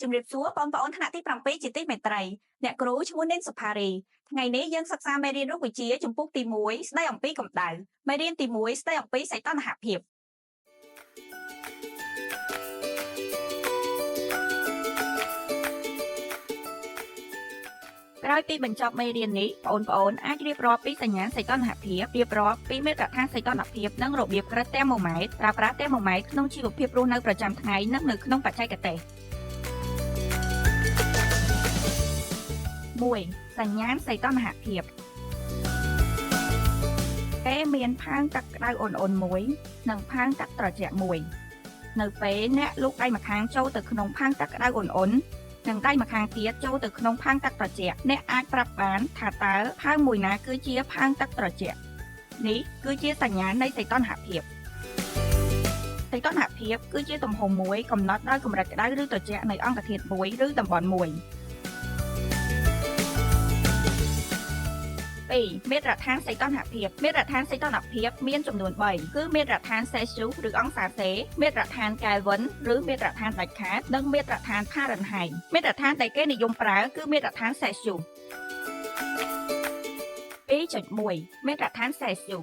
ជំរាបសួរបងប្អូនថ្នាក់ទី7ជាទីមេត្រីអ្នកគ្រូឈ្មោះនាងសុផារីថ្ងៃនេះយើងសិក្សាមេរៀនរូបវិទ្យាជំពូកទី1ស្ដីអំពីកម្ដៅមេរៀនទី1ស្ដីអំពីសីតុណ្ហភាពក្រោយពីបញ្ចប់មេរៀននេះបងប្អូនអាចរៀបរាប់ពីសញ្ញាសីតុណ្ហភាពរៀបរាប់ពីមាត្រដ្ឋានសីតុណ្ហភាពនិងរបៀបក្រឹតទេម៉ូម៉ែត្រប្រើប្រាស់ទេម៉ូម៉ែត្រក្នុងជីវភាពរស់នៅប្រចាំថ្ងៃនិងនៅក្នុងបច្ចេកទេស1សញ្ញាសីតុណ្ហភាពគេមានផើងទឹកក្តៅអ៊ុនៗមួយនិងផើងទឹកត្រជាក់មួយនៅពេលអ្នកលូកដៃម្ខាងចូលទៅក្នុងផើងទឹកក្តៅអ៊ុនៗនិងដៃម្ខាងទៀតចូលទៅក្នុងផើងទឹកត្រជាក់អ្នកអាចប្រាប់បានថាតើផើងមួយណាគឺជាផើងទឹកត្រជាក់នេះគឺជាសញ្ញានៃសីតុណ្ហភាពសីតុណ្ហភាពគឺជាទំហំមួយកំណត់ដោយកម្រិតក្តៅឬត្រជាក់នៃអង្គធាតុមួយឬតំបន់មួយ2មាត្រដ្ឋានសីតុណ្ហភាពមាត្រដ្ឋានសីតុណ្ហភាពមានចំនួន3គឺមាត្រដ្ឋានសេស៊ីវឬអង្សាសេមាត្រដ្ឋានកែលវិនឬមាត្រដ្ឋានដាច់ខាតនិងមាត្រដ្ឋានផារ៉ាន់ហៃតមាត្រដ្ឋានដែលគេនិយមប្រើគឺមាត្រដ្ឋានសេស៊ីវ2.1មាត្រដ្ឋានសេស៊ីវ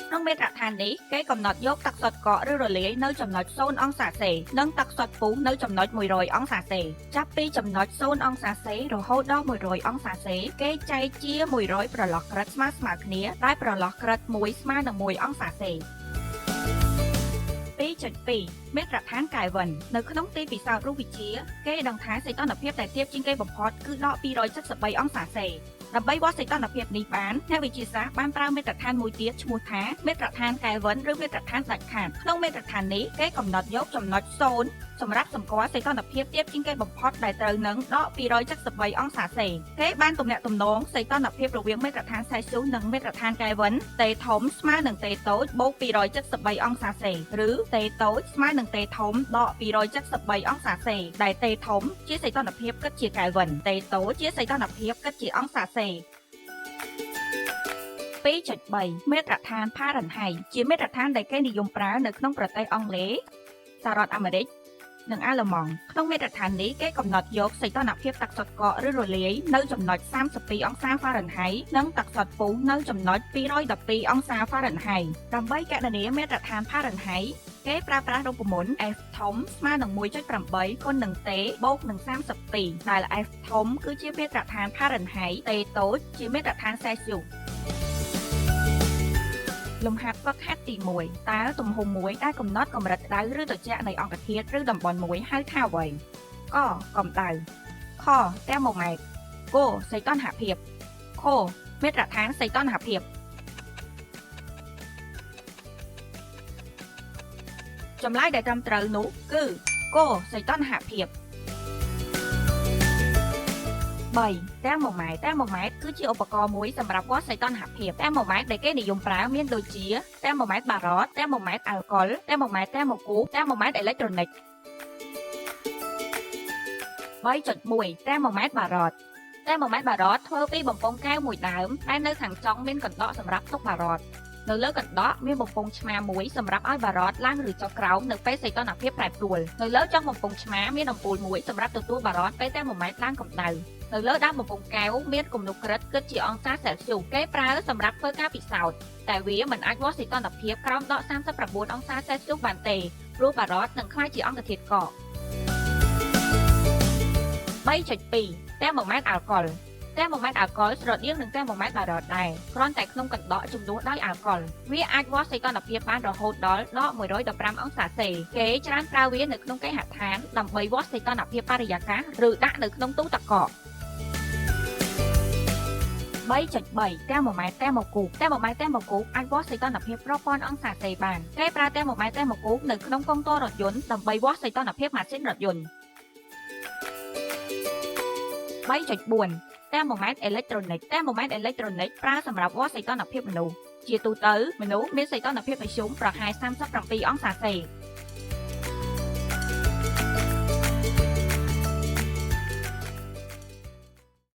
ក្នុងមាត្រដ្ឋាននេះគេកំណត់យកទឹកសុទ្ធកកឬរលាយនៅចំណុច0អង្សាសេនិងទឹកសុទ្ធពុះនៅចំណុច100អង្សាសេចាប់ពីចំណុច0អង្សាសេរហូតដល់100អង្សាសេគេចែកជា100ប្រឡោះក្រិតស្មើគ្នាដែលប្រឡោះក្រិត1ស្មើនឹង1អង្សាសេ2.2មាត្រដ្ឋានកែលវិននៅក្នុងទីពិសោធន៍រូបវិទ្យាគេដឹងថាសីតុណ្ហភាពដែលទាបជាងគេបំផុតគឺដក273អង្សាសេដើម្បីវាស់សីតុណ្ហភាពនេះបានអ្នកវិទ្យាសាស្ត្របានប្រើមាត្រដ្ឋានមួយទៀតឈ្មោះថាមាត្រដ្ឋានកែលវិនឬមាត្រដ្ឋានដាច់ខាតក្នុងមាត្រដ្ឋាននេះគេកំណត់យកចំណុច0សម្រាប់សម្គាល់សីតុណ្ហភាពទាបជាងគេបំផុតដែលត្រូវនឹងដក273អង្សាសេគេបានទំនាក់ទំនងសីតុណ្ហភាពរវាងមាត្រដ្ឋានសេស៊ីវនិងមាត្រដ្ឋានកែលវិនតេធំស្មើនឹងតេតូចបូក273អង្សាសេឬតេតូចស្មើនឹងតេធំដក273អង្សាសេដែលតេធំជាសីតុណ្ហភាពគិតជាកែលវិនតេតូចជាសីតុណ្ហភាពគិតជាអង្សាសេ2.3មាត្រដ្ឋានផារ៉ាន់ហៃតជាមាត្រដ្ឋានដែលគេនិយមប្រើនៅក្នុងប្រទេសអង់គ្លេសសហរដ្ឋអាមេរិកនិងអាល្លឺម៉ង់ក្នុងមាត្រដ្ឋាននេះគេកំណត់យកសីតុណ្ហភាពទឹកសុទ្ធកកឬរលាយនៅចំណុច32អង្សាហ្វារិនហៃតនិងទឹកសុទ្ធពុះនៅចំណុច212អង្សាហ្វារិនហៃតដើម្បីគណនាមាត្រដ្ឋានផារ៉ាន់ហៃតគេប្រើប្រាស់រូបមន្ត F ធំស្មើនឹង 1.8 គុណនឹង T បូកនឹង32ដែល F ធំគឺជាមាត្រដ្ឋានផារ៉ាន់ហៃត T តូចជាមាត្រដ្ឋានសេស៊ីវលំហាត់ហ្វឹកហាត់ទី1តើទំហំមួយដែលកំណត់កម្រិតក្តៅឬត្រជាក់នៃអង្គធាតុឬតំបន់មួយហៅថាអ្វីកកម្ដៅខទេម៉ូម៉ែត្រគសីតុណ្ហភាពខមាត្រដ្ឋានសីតុណ្ហភាពចម្លើយដែលត្រឹមត្រូវនោះគឺគសីតុណ្ហភាព3ទេម៉ូម៉ែត្រទេម៉ូម៉ែត្រគឺជាឧបករណ៍មួយសម្រាប់វាស់សីតុណ្ហភាពទេម៉ូម៉ែត្រដែលគេនិយមប្រើមានដូចជាទេម៉ូម៉ែត្របារ៉តទេម៉ូម៉ែត្រអាល់កុលទេម៉ូម៉ែត្រទេម៉ូគូបទេម៉ូម៉ែត្រអេឡិចត្រូនិក3.1ទេម៉ូម៉ែត្របារ៉តទេម៉ូម៉ែត្របារ៉តធ្វើពីបំពង់កែវមួយដើមដែលនៅខាងចុងមានកណ្ដកសម្រាប់ទុកបារ៉តនៅលើកណ្ដកមានបំពង់ឆ្មាមួយសម្រាប់ឲ្យបារ៉តឡើងឬចុះក្រោមនៅពេលសីតុណ្ហភាពប្រែប្រួលនៅលើចុងបំពង់ឆ្មាមានអំពូលមួយសម្រាប់ទទួលបារ៉តពេលទេម៉ូម៉ែត្រឡើងកម្ដៅនៅលើដើមបំពង់កែវមានគំនុកក្រិតគិតជាអង្សាសេលស៊ីវគេប្រើសម្រាប់ធ្វើការពិសោធន៍តែវាមិនអាចវាស់សីតុណ្ហភាពក្រោមដក39អង្សាសេលស៊ីវបានទេព្រោះបារ៉តនឹងក្លាយជាអង្គធាតុកក3.2ទេម៉ូម៉ែត្រអាល់កុលទេម៉ូម៉ែត្រអាល់កុលស្រដៀងនឹងទេម៉ូម៉ែត្របារ៉តដែរគ្រាន់តែក្នុងកណ្ដកជំនួសដោយអាល់កុលវាអាចវាស់សីតុណ្ហភាពបានរហូតដល់ដក115អង្សាសេគេច្រើនប្រើវានៅក្នុងគេហដ្ឋានដើម្បីវាស់សីតុណ្ហភាពបរិយាកាសឬដាក់នៅក្នុងទូទឹកកក3.3ទេម៉ូម៉ែត្រទេម៉ូគូបទេម៉ូម៉ែត្រទេម៉ូគូបអាចវាស់សីតុណ្ហភាពរាប់ពាន់អង្សាសេបានគេប្រើទេម៉ូម៉ែត្រទេម៉ូគូបនៅក្នុងកុងទ័ររថយន្តដើម្បីវាស់សីតុណ្ហភាពម៉ាស៊ីនរថយន្ត3.4ទេម៉ូម៉ែត្រអេឡិចត្រូនិកទេម៉ូម៉ែត្រអេឡិចត្រូនិកប្រើសម្រាប់វាស់សីតុណ្ហភាពមនុស្សជាទូទៅមនុស្សមានសីតុណ្ហភាពមធ្យមប្រហែល37អង្សាសេ